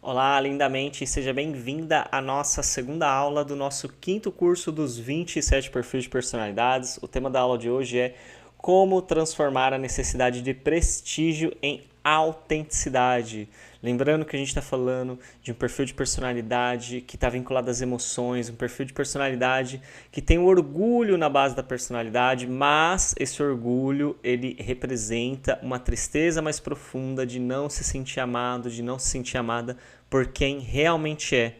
Olá, lindamente, seja bem-vinda à nossa segunda aula do nosso quinto curso dos 27 perfis de personalidades. O tema da aula de hoje é como transformar a necessidade de prestígio em autenticidade. Lembrando que a gente está falando de um perfil de personalidade que está vinculado às emoções, um perfil de personalidade que tem o orgulho na base da personalidade, mas esse orgulho ele representa uma tristeza mais profunda de não se sentir amado, de não se sentir amada por quem realmente é.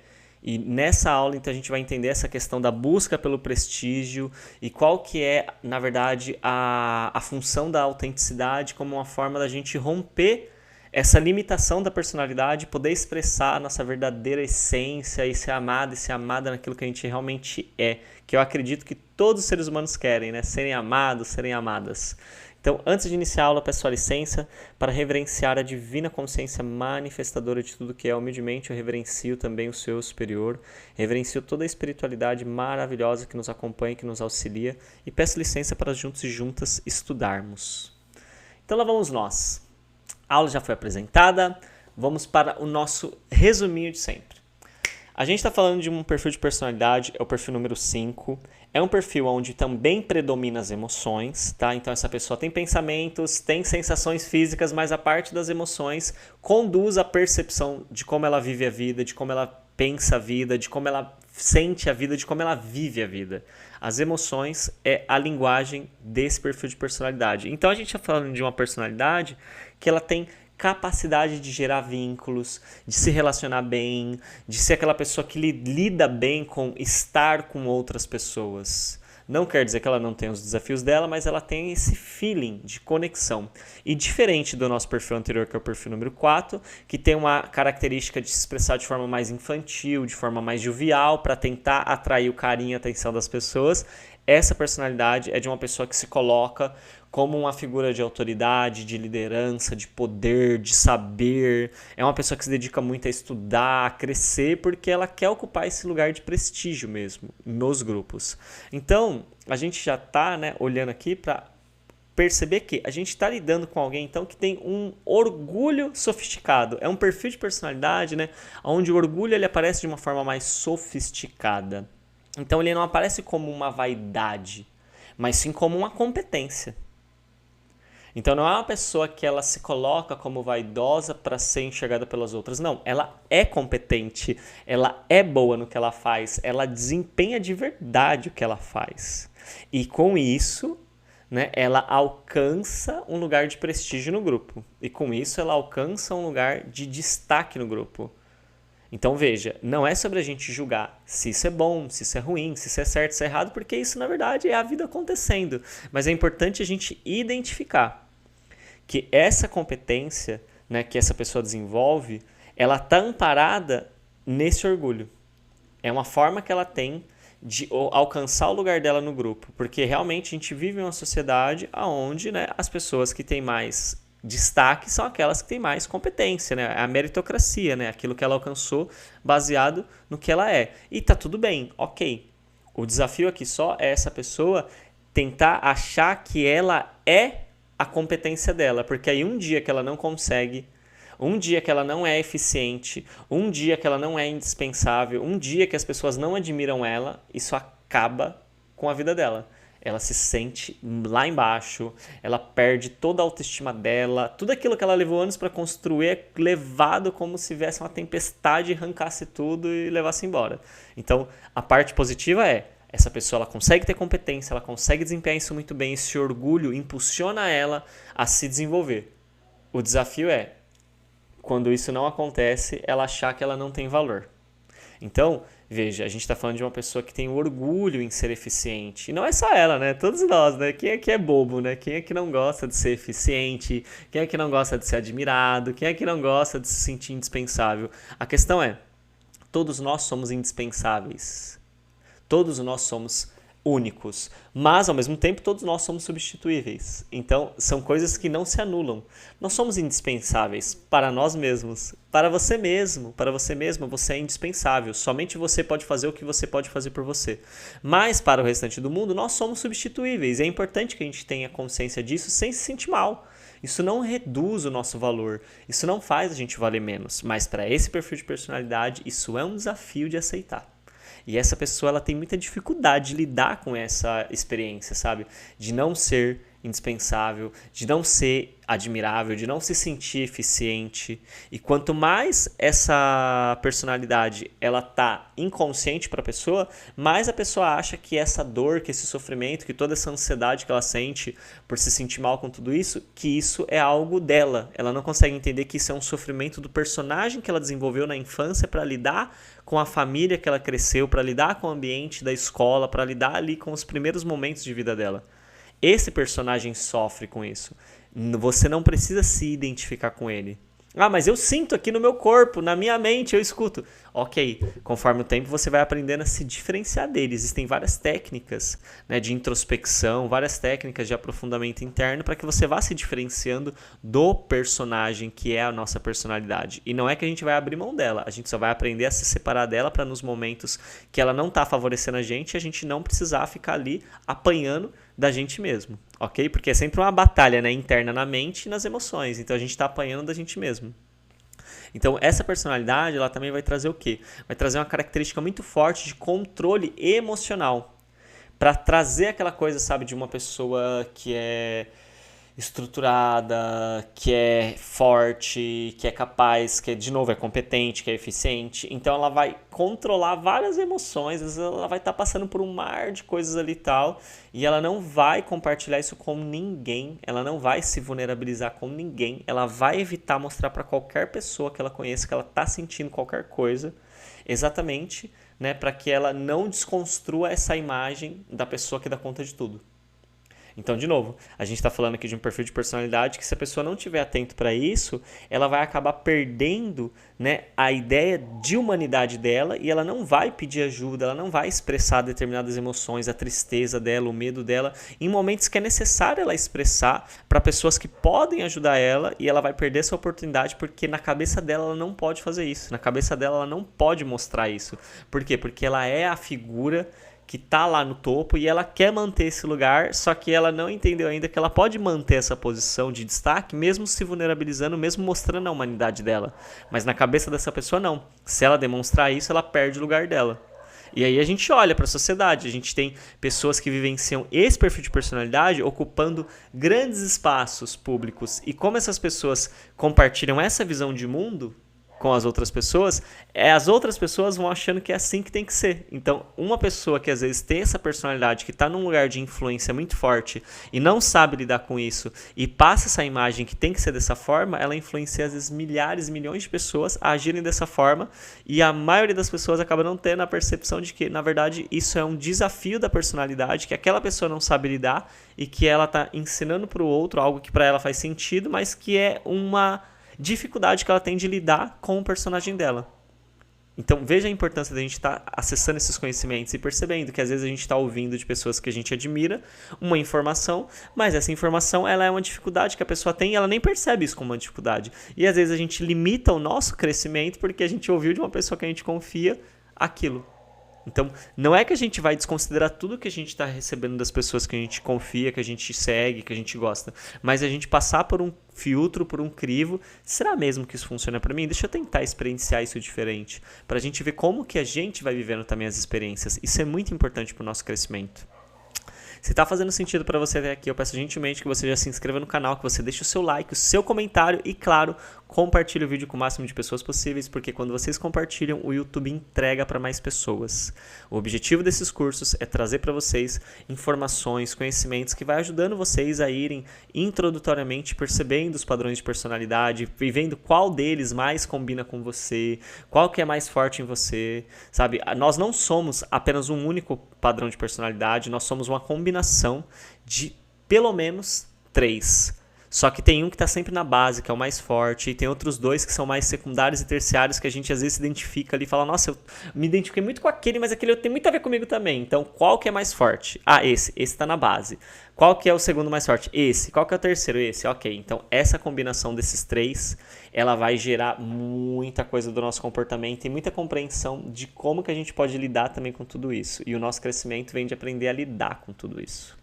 E nessa aula, então, a gente vai entender essa questão da busca pelo prestígio e qual que é, na verdade, a função da autenticidade como uma forma da gente romper essa limitação da personalidade, poder expressar a nossa verdadeira essência e ser amado e ser amada naquilo que a gente realmente é, que eu acredito que todos os seres humanos querem, né? Serem amados, serem amadas. Então, antes de iniciar a aula, peço a licença para reverenciar a divina consciência manifestadora de tudo que é. Humildemente, eu reverencio também o seu superior, reverencio toda a espiritualidade maravilhosa que nos acompanha, que nos auxilia, e peço licença para juntos e juntas estudarmos. Então, lá vamos nós. A aula já foi apresentada, vamos para o nosso resuminho de sempre. A gente está falando de um perfil de personalidade, é o perfil número 5. É um perfil onde também predomina as emoções, tá? Então essa pessoa tem pensamentos, tem sensações físicas, mas a parte das emoções conduz à percepção de como ela vive a vida, de como ela pensa a vida, de como ela sente a vida, de como ela vive a vida. As emoções é a linguagem desse perfil de personalidade. Então a gente está falando de uma personalidade que ela tem capacidade de gerar vínculos, de se relacionar bem, de ser aquela pessoa que lida bem com estar com outras pessoas. Não quer dizer que ela não tenha os desafios dela, mas ela tem esse feeling de conexão. E diferente do nosso perfil anterior, que é o perfil número 4, que tem uma característica de se expressar de forma mais infantil, de forma mais jovial, para tentar atrair o carinho e a atenção das pessoas, essa personalidade é de uma pessoa que se coloca como uma figura de autoridade, de liderança, de poder, de saber. É uma pessoa que se dedica muito a estudar, a crescer, porque ela quer ocupar esse lugar de prestígio mesmo nos grupos. Então, a gente já está, né, olhando aqui para perceber que a gente está lidando com alguém então que tem um orgulho sofisticado. É um perfil de personalidade, né, onde o orgulho ele aparece de uma forma mais sofisticada. Então ele não aparece como uma vaidade, mas sim como uma competência. Então não é uma pessoa que ela se coloca como vaidosa para ser enxergada pelas outras. Não, ela é competente, ela é boa no que ela faz, ela desempenha de verdade o que ela faz. E com isso, né, ela alcança um lugar de prestígio no grupo. E com isso ela alcança um lugar de destaque no grupo. Então veja, não é sobre a gente julgar se isso é bom, se isso é ruim, se isso é certo, se é errado, porque isso na verdade é a vida acontecendo. Mas é importante a gente identificar que essa competência, né, que essa pessoa desenvolve, ela está amparada nesse orgulho. É uma forma que ela tem de alcançar o lugar dela no grupo, porque realmente a gente vive em uma sociedade onde, né, as pessoas que têm mais destaque são aquelas que têm mais competência, né? A meritocracia, né? Aquilo que ela alcançou baseado no que ela é. E tá tudo bem, ok. O desafio aqui só é essa pessoa tentar achar que ela é a competência dela, porque aí um dia que ela não consegue, um dia que ela não é eficiente, um dia que ela não é indispensável, um dia que as pessoas não admiram ela, isso acaba com a vida dela. Ela se sente lá embaixo, ela perde toda a autoestima dela, tudo aquilo que ela levou anos para construir é levado como se viesse uma tempestade, arrancasse tudo e levasse embora. Então, a parte positiva é, essa pessoa ela consegue ter competência, ela consegue desempenhar isso muito bem, esse orgulho impulsiona ela a se desenvolver. O desafio é, quando isso não acontece, ela achar que ela não tem valor. Então, veja, a gente está falando de uma pessoa que tem orgulho em ser eficiente. E não é só ela, né? Todos nós, né? Quem é que é bobo, né? Quem é que não gosta de ser eficiente? Quem é que não gosta de ser admirado? Quem é que não gosta de se sentir indispensável? A questão é, todos nós somos indispensáveis. Todos nós somos únicos, mas ao mesmo tempo todos nós somos substituíveis. Então são coisas que não se anulam. Nós somos indispensáveis para nós mesmos, para você mesmo, para você mesma, você é indispensável. Somente você pode fazer o que você pode fazer por você. Mas para o restante do mundo nós somos substituíveis. É importante que a gente tenha consciência disso sem se sentir mal. Isso não reduz o nosso valor, isso não faz a gente valer menos, mas para esse perfil de personalidade, isso é um desafio de aceitar. E essa pessoa ela tem muita dificuldade de lidar com essa experiência, sabe? De não ser indispensável, de não ser admirável, de não se sentir eficiente. E quanto mais essa personalidade ela tá inconsciente para a pessoa, mais a pessoa acha que essa dor, que esse sofrimento, que toda essa ansiedade que ela sente por se sentir mal com tudo isso, que isso é algo dela. Ela não consegue entender que isso é um sofrimento do personagem que ela desenvolveu na infância para lidar com a família que ela cresceu, para lidar com o ambiente da escola, para lidar ali com os primeiros momentos de vida dela. Esse personagem sofre com isso. Você não precisa se identificar com ele. Ah, mas eu sinto aqui no meu corpo, na minha mente, eu escuto. Ok, conforme o tempo você vai aprendendo a se diferenciar dele. Existem várias técnicas, né, de introspecção, várias técnicas de aprofundamento interno para que você vá se diferenciando do personagem que é a nossa personalidade. E não é que a gente vai abrir mão dela, a gente só vai aprender a se separar dela para nos momentos que ela não está favorecendo a gente não precisar ficar ali apanhando da gente mesmo, ok? Porque é sempre uma batalha, né, interna na mente e nas emoções, então a gente está apanhando da gente mesmo. Então essa personalidade ela também vai trazer o quê? Vai trazer uma característica muito forte de controle emocional, para trazer aquela coisa, sabe, de uma pessoa que é estruturada, que é forte, que é capaz, que de novo é competente, que é eficiente. Então ela vai controlar várias emoções, às vezes ela vai estar passando por um mar de coisas ali e tal, e ela não vai compartilhar isso com ninguém, ela não vai se vulnerabilizar com ninguém, ela vai evitar mostrar para qualquer pessoa que ela conheça que ela está sentindo qualquer coisa, exatamente, né, para que ela não desconstrua essa imagem da pessoa que dá conta de tudo. Então, de novo, a gente está falando aqui de um perfil de personalidade que se a pessoa não estiver atento para isso, ela vai acabar perdendo, né, a ideia de humanidade dela e ela não vai pedir ajuda, ela não vai expressar determinadas emoções, a tristeza dela, o medo dela, em momentos que é necessário ela expressar para pessoas que podem ajudar ela e ela vai perder essa oportunidade porque na cabeça dela ela não pode fazer isso, na cabeça dela ela não pode mostrar isso. Por quê? Porque ela é a figura que tá lá no topo e ela quer manter esse lugar, só que ela não entendeu ainda que ela pode manter essa posição de destaque, mesmo se vulnerabilizando, mesmo mostrando a humanidade dela. Mas na cabeça dessa pessoa não. Se ela demonstrar isso, ela perde o lugar dela. E aí a gente olha para a sociedade, a gente tem pessoas que vivenciam esse perfil de personalidade ocupando grandes espaços públicos. E como essas pessoas compartilham essa visão de mundo com as outras pessoas vão achando que é assim que tem que ser. Então, uma pessoa que às vezes tem essa personalidade, que está num lugar de influência muito forte e não sabe lidar com isso e passa essa imagem que tem que ser dessa forma, ela influencia às vezes milhares, milhões de pessoas a agirem dessa forma e a maioria das pessoas acaba não tendo a percepção de que, na verdade, isso é um desafio da personalidade, que aquela pessoa não sabe lidar e que ela está ensinando para o outro algo que para ela faz sentido, mas que é uma dificuldade que ela tem de lidar com o personagem dela. Então veja a importância da gente estar acessando esses conhecimentos e percebendo que às vezes a gente está ouvindo de pessoas que a gente admira uma informação, mas essa informação ela é uma dificuldade que a pessoa tem e ela nem percebe isso como uma dificuldade. E às vezes a gente limita o nosso crescimento porque a gente ouviu de uma pessoa que a gente confia aquilo. Então, não é que a gente vai desconsiderar tudo que a gente está recebendo das pessoas que a gente confia, que a gente segue, que a gente gosta, mas a gente passar por um filtro, por um crivo, será mesmo que isso funciona para mim? Deixa eu tentar experienciar isso diferente, para a gente ver como que a gente vai vivendo também as experiências. Isso é muito importante para o nosso crescimento. Se está fazendo sentido para você até aqui, eu peço gentilmente que você já se inscreva no canal, que você deixe o seu like, o seu comentário e, claro, compartilhe o vídeo com o máximo de pessoas possíveis, porque quando vocês compartilham, o YouTube entrega para mais pessoas. O objetivo desses cursos é trazer para vocês informações, conhecimentos que vai ajudando vocês a irem introdutoriamente percebendo os padrões de personalidade e vendo qual deles mais combina com você, qual que é mais forte em você, sabe? Nós não somos apenas um único padrão de personalidade, nós somos uma combinação de pelo menos 3. Só que tem um que está sempre na base, que é o mais forte, e tem outros 2 que são mais secundários e terciários, que a gente às vezes se identifica ali e fala, nossa, eu me identifiquei muito com aquele, mas aquele tem muito a ver comigo também. Então, qual que é mais forte? Ah, esse está na base. Qual que é o segundo mais forte? Esse. Qual que é o terceiro? Esse. Ok, então essa combinação desses 3, ela vai gerar muita coisa do nosso comportamento e muita compreensão de como que a gente pode lidar também com tudo isso. E o nosso crescimento vem de aprender a lidar com tudo isso.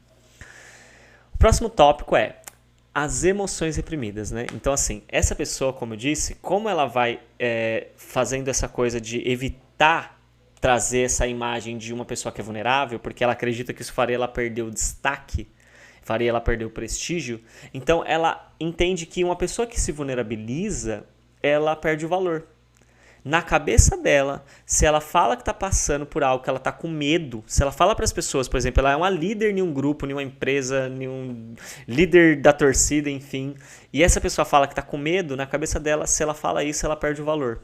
O próximo tópico é as emoções reprimidas, né? Então, assim, essa pessoa, como eu disse, como ela vai fazendo essa coisa de evitar trazer essa imagem de uma pessoa que é vulnerável, porque ela acredita que isso faria ela perder o destaque, faria ela perder o prestígio, então ela entende que uma pessoa que se vulnerabiliza, ela perde o valor. Na cabeça dela, se ela fala que está passando por algo, que ela está com medo, se ela fala para as pessoas, por exemplo, ela é uma líder em um grupo, em uma empresa, em um líder da torcida, enfim, e essa pessoa fala que está com medo, na cabeça dela, se ela fala isso, ela perde o valor.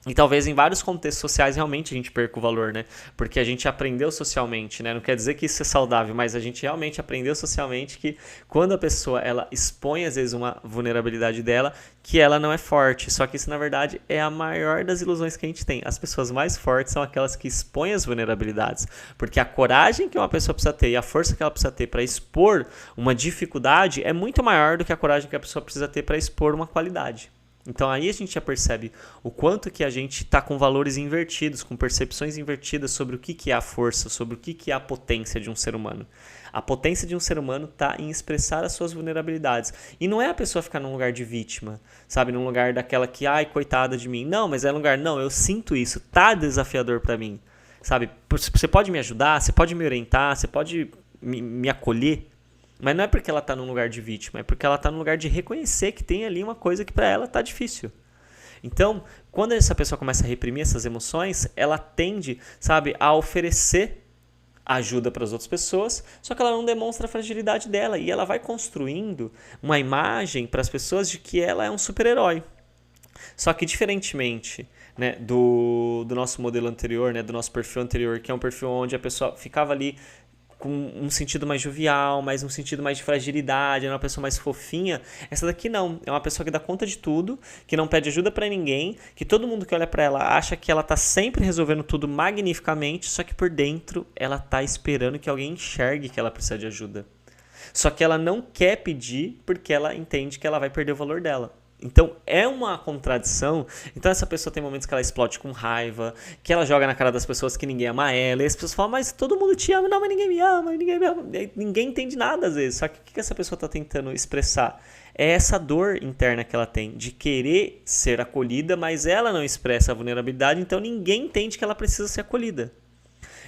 E talvez em vários contextos sociais realmente a gente perca o valor, né? Porque a gente aprendeu socialmente, né? Não quer dizer que isso é saudável, mas a gente realmente aprendeu socialmente que quando a pessoa ela expõe às vezes uma vulnerabilidade dela, que ela não é forte. Só que isso na verdade é a maior das ilusões que a gente tem. As pessoas mais fortes são aquelas que expõem as vulnerabilidades, porque a coragem que uma pessoa precisa ter e a força que ela precisa ter para expor uma dificuldade é muito maior do que a coragem que a pessoa precisa ter para expor uma qualidade. Então aí a gente já percebe o quanto que a gente está com valores invertidos, com percepções invertidas sobre o que é a força, sobre o que é a potência de um ser humano. A potência de um ser humano está em expressar as suas vulnerabilidades. E não é a pessoa ficar num lugar de vítima, sabe? Num lugar daquela que, ai, coitada de mim. Não, mas é um lugar, não, eu sinto isso, tá desafiador para mim, sabe? Você pode me ajudar, você pode me orientar, você pode me acolher. Mas não é porque ela está num lugar de vítima, é porque ela está num lugar de reconhecer que tem ali uma coisa que para ela está difícil. Então, quando essa pessoa começa a reprimir essas emoções, ela tende, sabe, a oferecer ajuda para as outras pessoas, só que ela não demonstra a fragilidade dela e ela vai construindo uma imagem para as pessoas de que ela é um super-herói. Só que diferentemente, né, do nosso modelo anterior, né, do nosso perfil anterior, que é um perfil onde a pessoa ficava ali com um sentido mais jovial, mais um sentido mais de fragilidade, é uma pessoa mais fofinha. Essa daqui não, é uma pessoa que dá conta de tudo, que não pede ajuda pra ninguém, que todo mundo que olha pra ela acha que ela tá sempre resolvendo tudo magnificamente, só que por dentro ela tá esperando que alguém enxergue que ela precisa de ajuda. Só que ela não quer pedir porque ela entende que ela vai perder o valor dela. Então é uma contradição. Então essa pessoa tem momentos que ela explode com raiva, que ela joga na cara das pessoas que ninguém ama ela, e as pessoas falam, mas todo mundo te ama. Não, mas ninguém me ama, ninguém me ama. Ninguém entende nada às vezes. Só que o que essa pessoa está tentando expressar? É essa dor interna que ela tem de querer ser acolhida, mas ela não expressa a vulnerabilidade, então ninguém entende que ela precisa ser acolhida.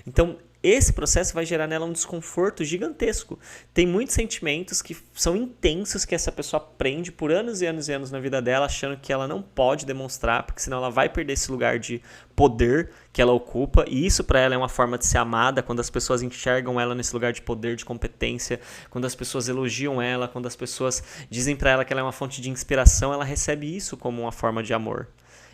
Então esse processo vai gerar nela um desconforto gigantesco. Tem muitos sentimentos que são intensos que essa pessoa aprende por anos e anos e anos na vida dela, achando que ela não pode demonstrar, porque senão ela vai perder esse lugar de poder que ela ocupa, e isso para ela é uma forma de ser amada, quando as pessoas enxergam ela nesse lugar de poder, de competência, quando as pessoas elogiam ela, quando as pessoas dizem para ela que ela é uma fonte de inspiração, ela recebe isso como uma forma de amor.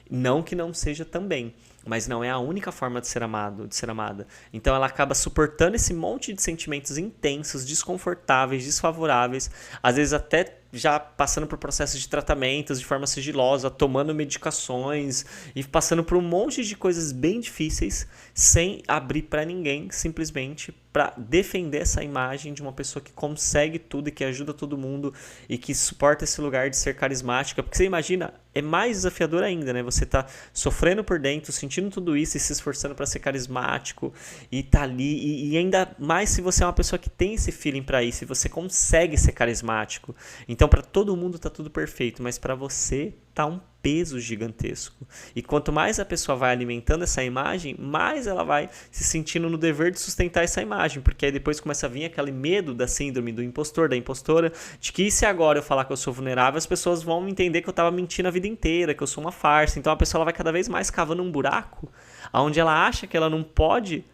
Não que não seja também, mas não é a única forma de ser amado, de ser amada. Então ela acaba suportando esse monte de sentimentos intensos, desconfortáveis, desfavoráveis, às vezes até já passando por processos de tratamentos de forma sigilosa, tomando medicações e passando por um monte de coisas bem difíceis sem abrir para ninguém, simplesmente para defender essa imagem de uma pessoa que consegue tudo e que ajuda todo mundo e que suporta esse lugar de ser carismática. Porque você imagina, é mais desafiador ainda, né? Você tá sofrendo por dentro, sentindo tudo isso e se esforçando para ser carismático e tá ali, e ainda mais se você é uma pessoa que tem esse feeling para isso, e você consegue ser carismático. Então para todo mundo tá tudo perfeito, mas para você tá um peso gigantesco. E quanto mais a pessoa vai alimentando essa imagem, mais ela vai se sentindo no dever de sustentar essa imagem, porque aí depois começa a vir aquele medo da síndrome do impostor, da impostora, de que se agora eu falar que eu sou vulnerável, as pessoas vão entender que eu tava mentindo a vida inteira, que eu sou uma farsa. Então a pessoa ela vai cada vez mais cavando um buraco, onde ela acha que ela não pode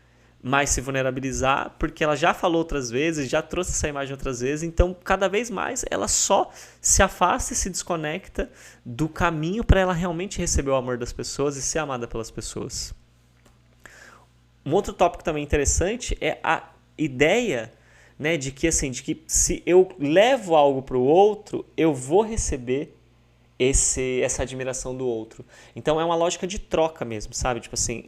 mais se vulnerabilizar, porque ela já falou outras vezes, já trouxe essa imagem outras vezes, então cada vez mais ela só se afasta e se desconecta do caminho para ela realmente receber o amor das pessoas e ser amada pelas pessoas. Um outro tópico também interessante é a ideia, né, de que de que se eu levo algo para o outro, eu vou receber essa admiração do outro. Então é uma lógica de troca mesmo, sabe? Tipo assim,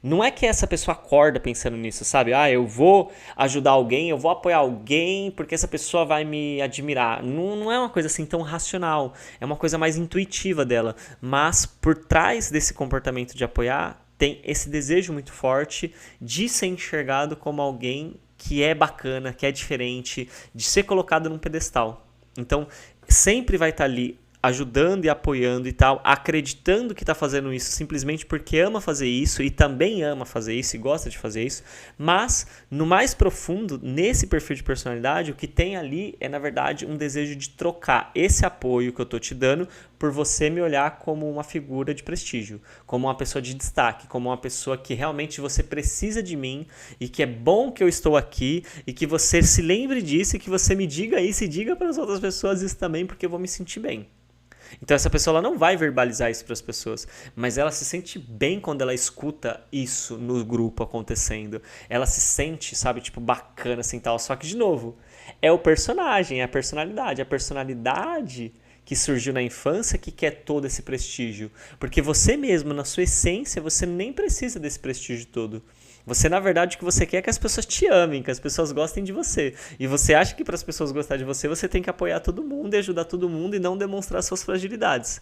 não é que essa pessoa acorda pensando nisso, sabe? Eu vou ajudar alguém, eu vou apoiar alguém porque essa pessoa vai me admirar. Não é uma coisa assim tão racional, é uma coisa mais intuitiva dela. Mas por trás desse comportamento de apoiar, tem esse desejo muito forte de ser enxergado como alguém que é bacana, que é diferente, de ser colocado num pedestal. Então, sempre vai estar ali ajudando e apoiando e tal, acreditando que está fazendo isso simplesmente porque ama fazer isso e também ama fazer isso e gosta de fazer isso, mas no mais profundo, nesse perfil de personalidade, o que tem ali é, na verdade, um desejo de trocar esse apoio que eu estou te dando por você me olhar como uma figura de prestígio, como uma pessoa de destaque, como uma pessoa que realmente você precisa de mim e que é bom que eu estou aqui e que você se lembre disso e que você me diga isso e diga para as outras pessoas isso também, porque eu vou me sentir bem. Então essa pessoa ela não vai verbalizar isso para as pessoas, mas ela se sente bem quando ela escuta isso no grupo acontecendo. Ela se sente, sabe, tipo, bacana assim tal. Só que, de novo, é o personagem, é a personalidade. A personalidade que surgiu na infância que quer todo esse prestígio. Porque você mesmo, na sua essência, você nem precisa desse prestígio todo. Você, na verdade, o que você quer é que as pessoas te amem, que as pessoas gostem de você. E você acha que para as pessoas gostarem de você, você tem que apoiar todo mundo e ajudar todo mundo e não demonstrar suas fragilidades.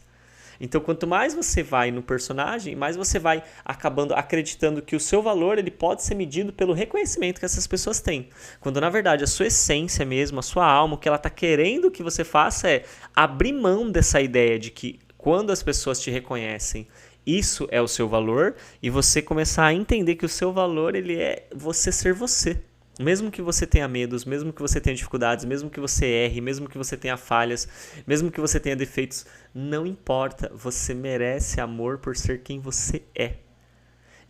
Então, quanto mais você vai no personagem, mais você vai acabando acreditando que o seu valor ele pode ser medido pelo reconhecimento que essas pessoas têm. Quando, na verdade, a sua essência mesmo, a sua alma, o que ela está querendo que você faça é abrir mão dessa ideia de que quando as pessoas te reconhecem, isso é o seu valor, e você começar a entender que o seu valor ele é você ser você. Mesmo que você tenha medos, mesmo que você tenha dificuldades, mesmo que você erre, mesmo que você tenha falhas, mesmo que você tenha defeitos, não importa, você merece amor por ser quem você é.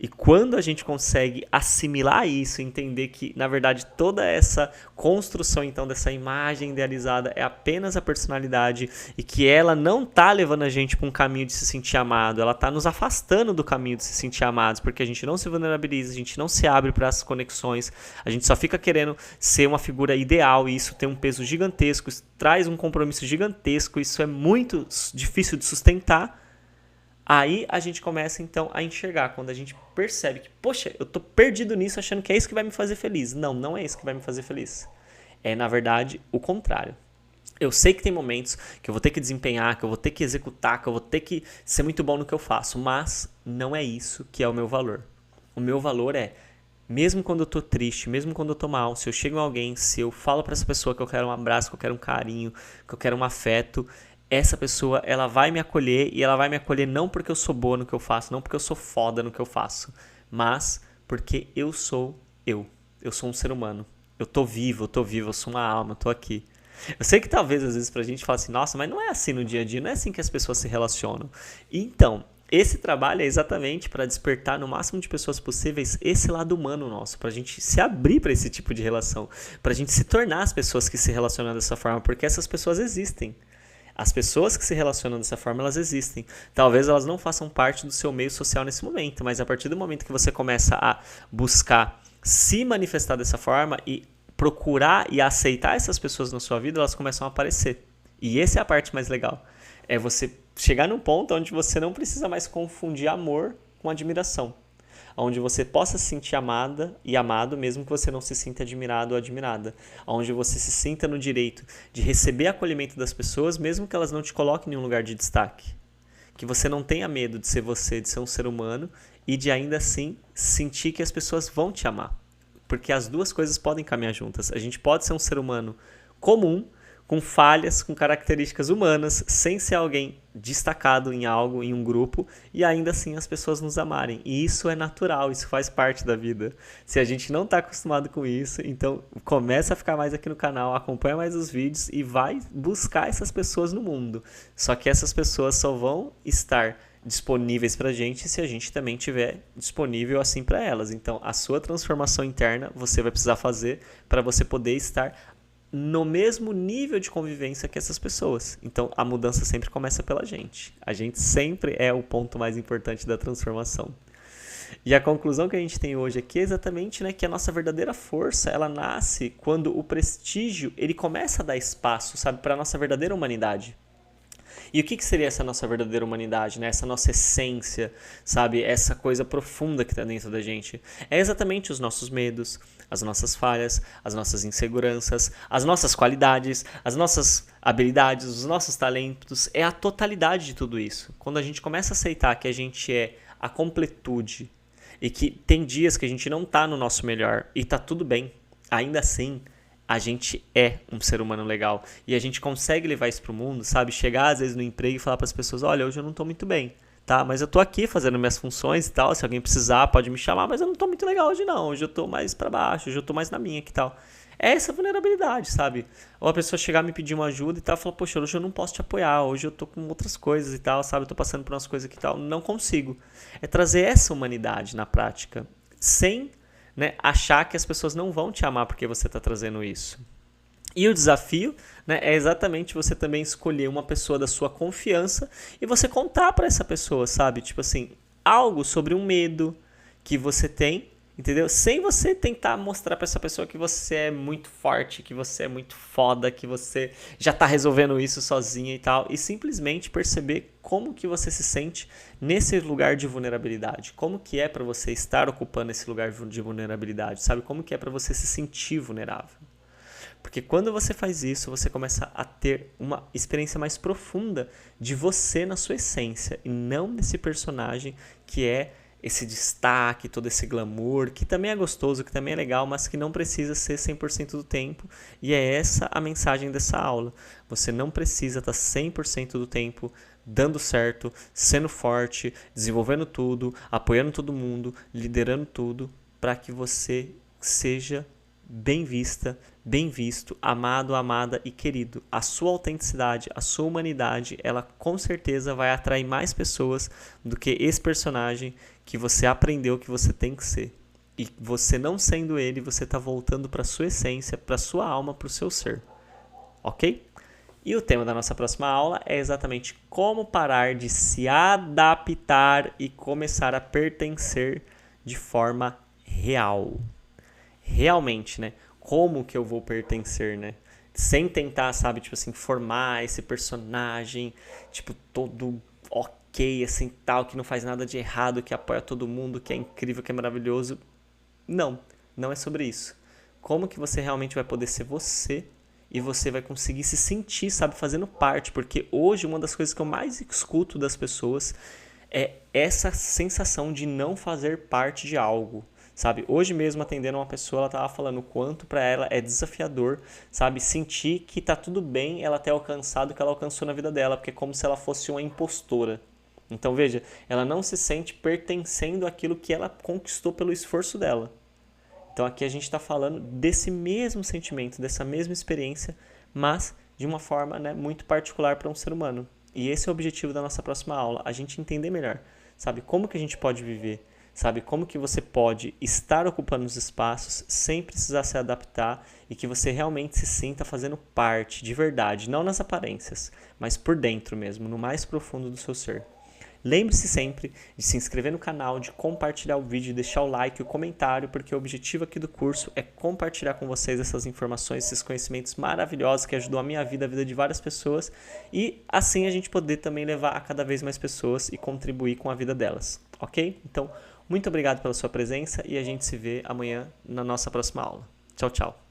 E quando a gente consegue assimilar isso, entender que, na verdade, toda essa construção, então, dessa imagem idealizada é apenas a personalidade e que ela não tá levando a gente para um caminho de se sentir amado, ela tá nos afastando do caminho de se sentir amados, porque a gente não se vulnerabiliza, a gente não se abre para as conexões, a gente só fica querendo ser uma figura ideal e isso tem um peso gigantesco, isso traz um compromisso gigantesco, isso é muito difícil de sustentar. Aí a gente começa então a enxergar, quando a gente percebe que, poxa, eu tô perdido nisso achando que é isso que vai me fazer feliz. Não, não é isso que vai me fazer feliz. É, na verdade, o contrário. Eu sei que tem momentos que eu vou ter que desempenhar, que eu vou ter que executar, que eu vou ter que ser muito bom no que eu faço, mas não é isso que é o meu valor. O meu valor é, mesmo quando eu tô triste, mesmo quando eu tô mal, se eu chego em alguém, se eu falo pra essa pessoa que eu quero um abraço, que eu quero um carinho, que eu quero um afeto, essa pessoa, ela vai me acolher e ela vai me acolher não porque eu sou boa no que eu faço, não porque eu sou foda no que eu faço, mas porque eu sou eu. Eu sou um ser humano. Eu tô vivo, eu sou uma alma, eu tô aqui. Eu sei que talvez às vezes pra gente fala assim, nossa, mas não é assim no dia a dia, não é assim que as pessoas se relacionam. Então, esse trabalho é exatamente para despertar no máximo de pessoas possíveis esse lado humano nosso, pra gente se abrir para esse tipo de relação, pra gente se tornar as pessoas que se relacionam dessa forma, porque essas pessoas existem. As pessoas que se relacionam dessa forma, elas existem. Talvez elas não façam parte do seu meio social nesse momento, mas a partir do momento que você começa a buscar se manifestar dessa forma e procurar e aceitar essas pessoas na sua vida, elas começam a aparecer. E essa é a parte mais legal. É você chegar num ponto onde você não precisa mais confundir amor com admiração. Onde você possa se sentir amada e amado, mesmo que você não se sinta admirado ou admirada. Onde você se sinta no direito de receber acolhimento das pessoas, mesmo que elas não te coloquem em um lugar de destaque. Que você não tenha medo de ser você, de ser um ser humano, e de ainda assim sentir que as pessoas vão te amar. Porque as duas coisas podem caminhar juntas. A gente pode ser um ser humano comum, com falhas, com características humanas, sem ser alguém destacado em algo, em um grupo, e ainda assim as pessoas nos amarem. E isso é natural, isso faz parte da vida. Se a gente não está acostumado com isso, então começa a ficar mais aqui no canal, acompanha mais os vídeos e vai buscar essas pessoas no mundo. Só que essas pessoas só vão estar disponíveis pra gente se a gente também tiver disponível assim para elas. Então a sua transformação interna você vai precisar fazer para você poder estar no mesmo nível de convivência que essas pessoas. Então, a mudança sempre começa pela gente. A gente sempre é o ponto mais importante da transformação. E a conclusão que a gente tem hoje aqui é exatamente, né, que a nossa verdadeira força, ela nasce quando o prestígio, ele começa a dar espaço, sabe, para a nossa verdadeira humanidade. E o que seria essa nossa verdadeira humanidade, né? Essa nossa essência, sabe? Essa coisa profunda que está dentro da gente. É exatamente os nossos medos, as nossas falhas, as nossas inseguranças, as nossas qualidades, as nossas habilidades, os nossos talentos. É a totalidade de tudo isso. Quando a gente começa a aceitar que a gente é a completude e que tem dias que a gente não está no nosso melhor e está tudo bem, ainda assim, a gente é um ser humano legal e a gente consegue levar isso pro mundo, sabe? Chegar às vezes no emprego e falar para as pessoas, olha, hoje eu não tô muito bem, tá? Mas eu tô aqui fazendo minhas funções e tal, se alguém precisar pode me chamar, mas eu não tô muito legal hoje não, hoje eu tô mais para baixo, hoje eu tô mais na minha que tal. É essa vulnerabilidade, sabe? Ou a pessoa chegar me pedir uma ajuda e tal, falar, poxa, hoje eu não posso te apoiar, hoje eu tô com outras coisas e tal, sabe? Eu tô passando por umas coisas aqui e tal, não consigo. É trazer essa humanidade na prática, sem, né, achar que as pessoas não vão te amar porque você tá trazendo isso. E o desafio, né, é exatamente você também escolher uma pessoa da sua confiança e você contar para essa pessoa, sabe? Tipo assim, algo sobre um medo que você tem, entendeu? Sem você tentar mostrar para essa pessoa que você é muito forte, que você é muito foda, que você já tá resolvendo isso sozinha e tal, e simplesmente perceber como que você se sente nesse lugar de vulnerabilidade. Como que é para você estar ocupando esse lugar de vulnerabilidade, sabe? Como que é para você se sentir vulnerável. Porque quando você faz isso, você começa a ter uma experiência mais profunda de você na sua essência e não desse personagem que é esse destaque, todo esse glamour, que também é gostoso, que também é legal, mas que não precisa ser 100% do tempo. E é essa a mensagem dessa aula. Você não precisa estar 100% do tempo dando certo, sendo forte, desenvolvendo tudo, apoiando todo mundo, liderando tudo, para que você seja bem vista, bem visto, amado, amada e querido. A sua autenticidade, a sua humanidade, ela com certeza vai atrair mais pessoas do que esse personagem que você aprendeu que você tem que ser. E você não sendo ele, você está voltando para a sua essência, para a sua alma, para o seu ser. Ok? E o tema da nossa próxima aula é exatamente como parar de se adaptar e começar a pertencer de forma real. Realmente, né? Como que eu vou pertencer, né? Sem tentar, sabe, tipo assim, formar esse personagem, tipo, todo ok, assim, tal, que não faz nada de errado, que apoia todo mundo, que é incrível, que é maravilhoso. Não, não é sobre isso. Como que você realmente vai poder ser você e você vai conseguir se sentir, sabe, fazendo parte? Porque hoje uma das coisas que eu mais escuto das pessoas é essa sensação de não fazer parte de algo. Sabe, hoje mesmo atendendo uma pessoa, ela estava falando o quanto para ela é desafiador, sabe, sentir que tá tudo bem ela ter alcançado o que ela alcançou na vida dela, porque é como se ela fosse uma impostora. Então veja, ela não se sente pertencendo àquilo que ela conquistou pelo esforço dela. Então aqui a gente está falando desse mesmo sentimento, dessa mesma experiência, mas de uma forma, né, muito particular para um ser humano. E esse é o objetivo da nossa próxima aula, a gente entender melhor, sabe, como que a gente pode viver, sabe, como que você pode estar ocupando os espaços sem precisar se adaptar e que você realmente se sinta fazendo parte de verdade, não nas aparências, mas por dentro mesmo, no mais profundo do seu ser. Lembre-se sempre de se inscrever no canal, de compartilhar o vídeo, deixar o like e o comentário, porque o objetivo aqui do curso é compartilhar com vocês essas informações, esses conhecimentos maravilhosos que ajudou a minha vida, a vida de várias pessoas, e assim a gente poder também levar a cada vez mais pessoas e contribuir com a vida delas, ok? Então, muito obrigado pela sua presença e a gente se vê amanhã na nossa próxima aula. Tchau, tchau.